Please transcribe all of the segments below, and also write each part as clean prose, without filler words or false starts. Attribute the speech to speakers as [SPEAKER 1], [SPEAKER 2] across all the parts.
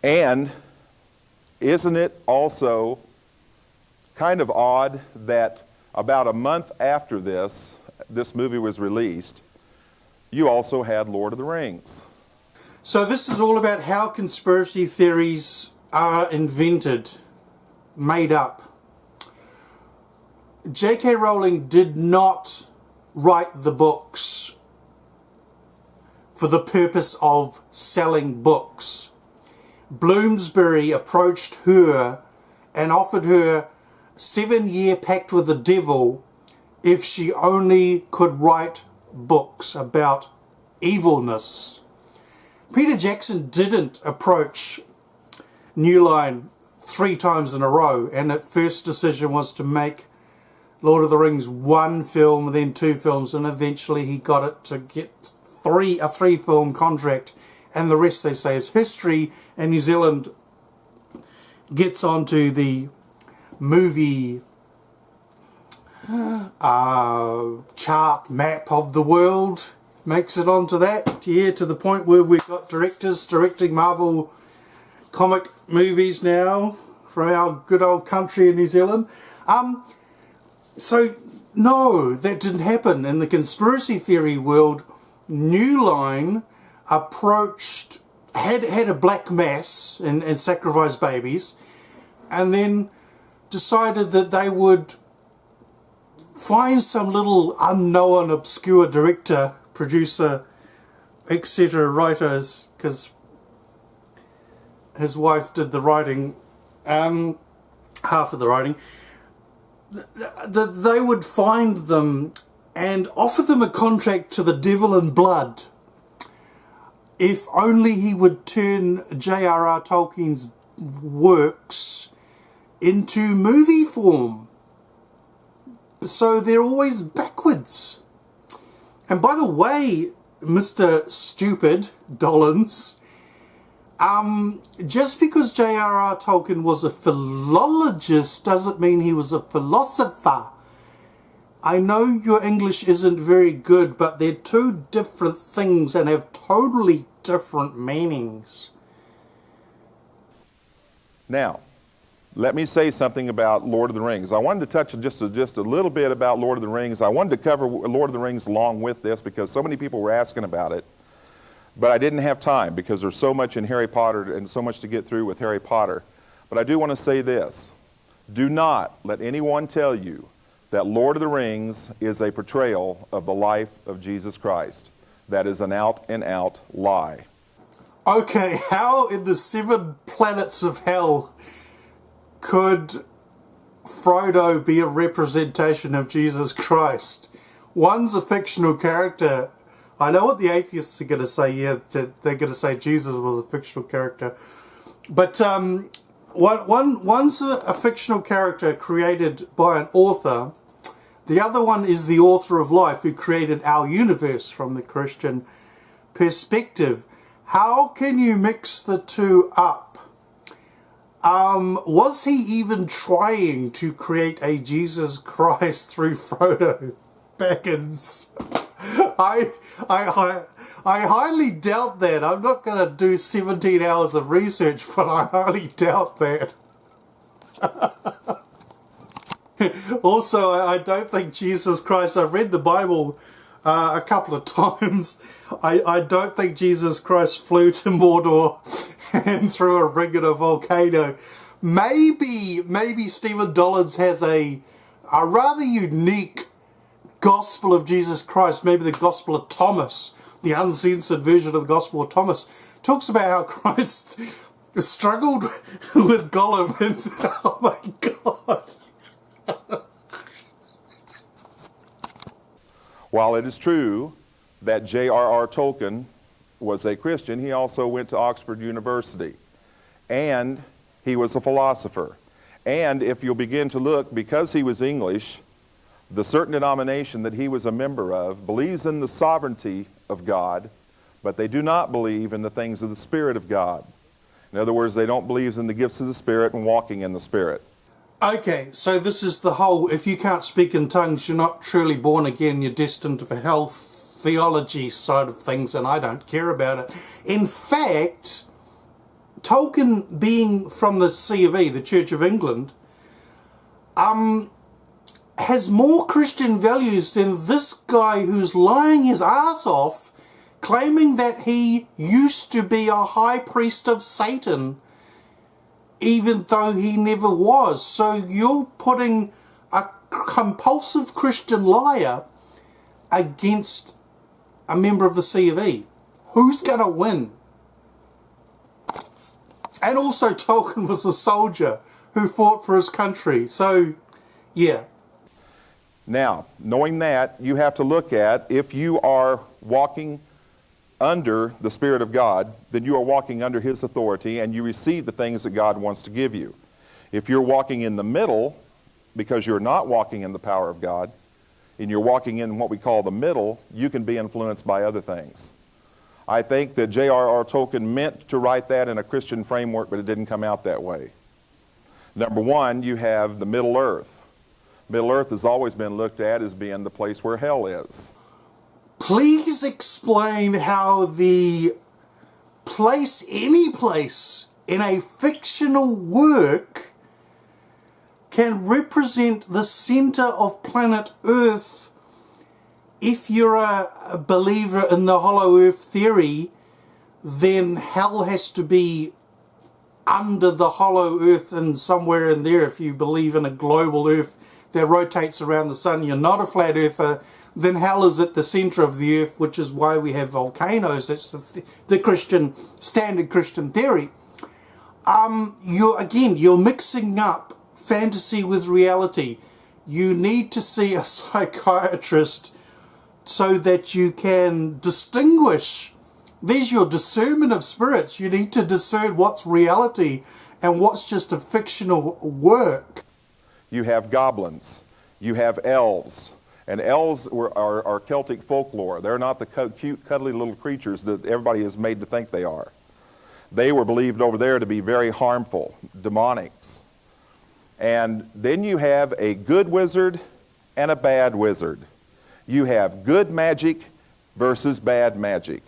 [SPEAKER 1] And isn't it also kind of odd that about a month after this movie was released, you also had Lord of the Rings?
[SPEAKER 2] So this is all about how conspiracy theories are invented, made up. J.K. Rowling did not write the books for the purpose of selling books. Bloomsbury approached her and offered her 7-year pact with the devil if she only could write books about evilness. Peter Jackson didn't approach New Line 3 times in a row, and the first decision was to make Lord of the Rings 1 film, then 2 films, and eventually he got it to get a 3-film contract, and the rest, they say, is history. And New Zealand gets onto the movie chart map of the world, makes it onto that, to the point where we've got directors directing Marvel comic movies now from our good old country in New Zealand. So no, that didn't happen. In the conspiracy theory world, New Line approached, had a black mass and sacrificed babies, and then decided that they would find some little unknown, obscure director, producer, etc., writers, because his wife did the writing, half of the writing, that they would find them and offer them a contract to the devil in blood if only he would turn J.R.R. Tolkien's works into movie form. So they're always backwards. And by the way, Mr. Stupid Dollins, just because J.R.R. Tolkien was a philologist doesn't mean he was a philosopher. I know your English isn't very good, but they're two different things and have totally different meanings.
[SPEAKER 1] Now, let me say something about Lord of the Rings. I wanted to touch just a little bit about Lord of the Rings. I wanted to cover Lord of the Rings along with this because so many people were asking about it. But I didn't have time because there's so much in Harry Potter and so much to get through with Harry Potter. But I do want to say this. Do not let anyone tell you that Lord of the Rings is a portrayal of the life of Jesus Christ. That is an out-and-out lie.
[SPEAKER 2] Okay, how in the 7 planets of hell could Frodo be a representation of Jesus Christ? One's a fictional character. I know what the atheists are going to say. Yeah, they're going to say Jesus was a fictional character. But one's a fictional character created by an author. The other one is the author of life who created our universe from the Christian perspective. How can you mix the two up? Was he even trying to create a Jesus Christ through Frodo Baggins? I highly doubt that. I'm not going to do 17 hours of research, but I highly doubt that. Also, I don't think Jesus Christ, I've read the Bible a couple of times, I don't think Jesus Christ flew to Mordor and threw a ring at a volcano. Maybe Stephen Dollins has a rather unique Gospel of Jesus Christ, maybe the Gospel of Thomas, the uncensored version of the Gospel of Thomas, talks about how Christ struggled with Gollum and, oh my God.
[SPEAKER 1] While it is true that J.R.R. Tolkien was a Christian, he also went to Oxford University. And he was a philosopher. And if you'll begin to look, because he was English, the certain denomination that he was a member of believes in the sovereignty of God, but they do not believe in the things of the Spirit of God. In other words, they don't believe in the gifts of the Spirit and walking in the Spirit.
[SPEAKER 2] Okay, so this is the whole, if you can't speak in tongues, you're not truly born again, you're destined for hell theology side of things, and I don't care about it. In fact, Tolkien, being from the C of E, the Church of England, has more Christian values than this guy who's lying his ass off, claiming that he used to be a high priest of Satan, even though he never was. So you're putting a compulsive Christian liar against a member of the C of E. Who's going to win? And also Tolkien was a soldier who fought for his country. So, yeah.
[SPEAKER 1] Now, knowing that, you have to look at, if you are walking under the Spirit of God, then you are walking under His authority and you receive the things that God wants to give you. If you're walking in the middle, because you're not walking in the power of God, and you're walking in what we call the middle, you can be influenced by other things. I think that J.R.R. Tolkien meant to write that in a Christian framework, but it didn't come out that way. Number one, you have the Middle Earth. Middle Earth has always been looked at as being the place where hell is.
[SPEAKER 2] Please explain how the place, any place in a fictional work, can represent the center of planet Earth. If you're a believer in the hollow earth theory, then hell has to be under the hollow earth and somewhere in there. If you believe in a global earth that rotates around the sun, you're not a flat earther, then hell is at the center of the earth, which is why we have volcanoes. That's the Christian, standard Christian theory. You're mixing up fantasy with reality. You need to see a psychiatrist so that you can distinguish. There's your discernment of spirits. You need to discern what's reality and what's just a fictional work.
[SPEAKER 1] You have goblins. You have elves. And elves are Celtic folklore. They're not the cute, cuddly little creatures that everybody is made to think they are. They were believed over there to be very harmful, demonics. And then you have a good wizard and a bad wizard. You have good magic versus bad magic.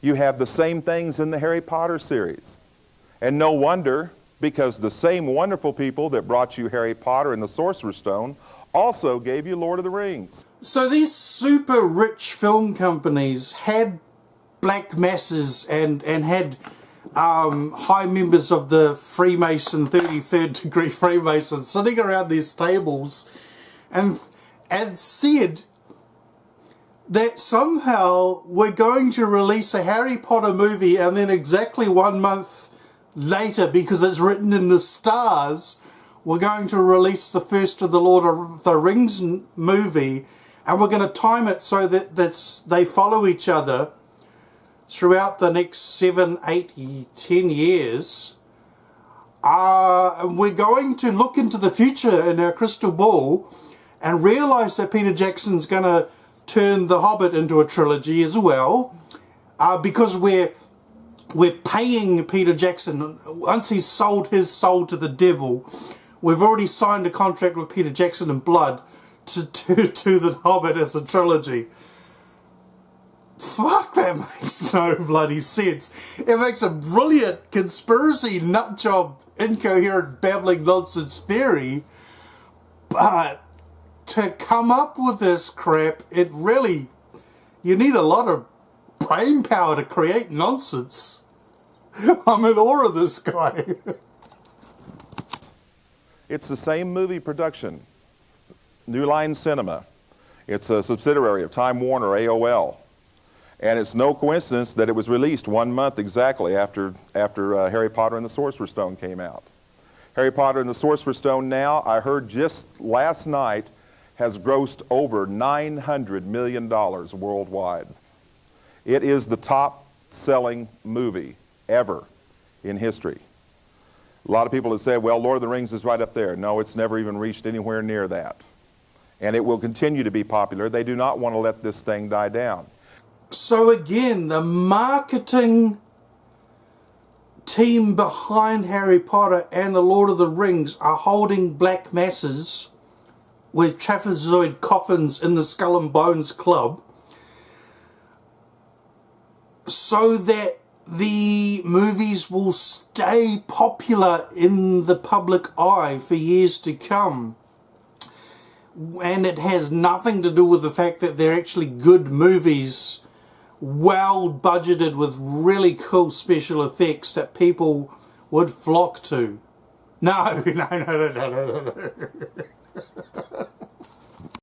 [SPEAKER 1] You have the same things in the Harry Potter series. And no wonder, because the same wonderful people that brought you Harry Potter and the Sorcerer's Stone also gave you Lord of the Rings.
[SPEAKER 2] So these super rich film companies had black masses and had high members of the Freemason, 33rd degree Freemasons sitting around these tables and said that somehow we're going to release a Harry Potter movie, and then exactly 1 month later, because it's written in the stars, we're going to release the first of the Lord of the Rings movie, and we're going to time it so that they follow each other throughout the next 7, 8, 10 years. We're going to look into the future in our crystal ball and realize that Peter Jackson's going to turn The Hobbit into a trilogy as well, because we're paying Peter Jackson. Once he's sold his soul to the devil, we've already signed a contract with Peter Jackson in blood to do The Hobbit as a trilogy. Fuck, that makes no bloody sense. It makes a brilliant conspiracy nutjob, incoherent, babbling nonsense theory, but to come up with this crap, it really, you need a lot of brain power to create nonsense. I'm in awe of this guy.
[SPEAKER 1] It's the same movie production. New Line Cinema. It's a subsidiary of Time Warner, AOL. And it's no coincidence that it was released 1 month exactly after Harry Potter and the Sorcerer's Stone came out. Harry Potter and the Sorcerer's Stone now, I heard just last night, has grossed over $900 million worldwide. It is the top-selling movie ever in history. A lot of people have said, well, Lord of the Rings is right up there. No, it's never even reached anywhere near that. And it will continue to be popular. They do not want to let this thing die down.
[SPEAKER 2] So again, the marketing team behind Harry Potter and the Lord of the Rings are holding black masses with trapezoid coffins in the Skull and Bones Club so that the movies will stay popular in the public eye for years to come. And it has nothing to do with the fact that they're actually good movies, well budgeted with really cool special effects that people would flock to. No.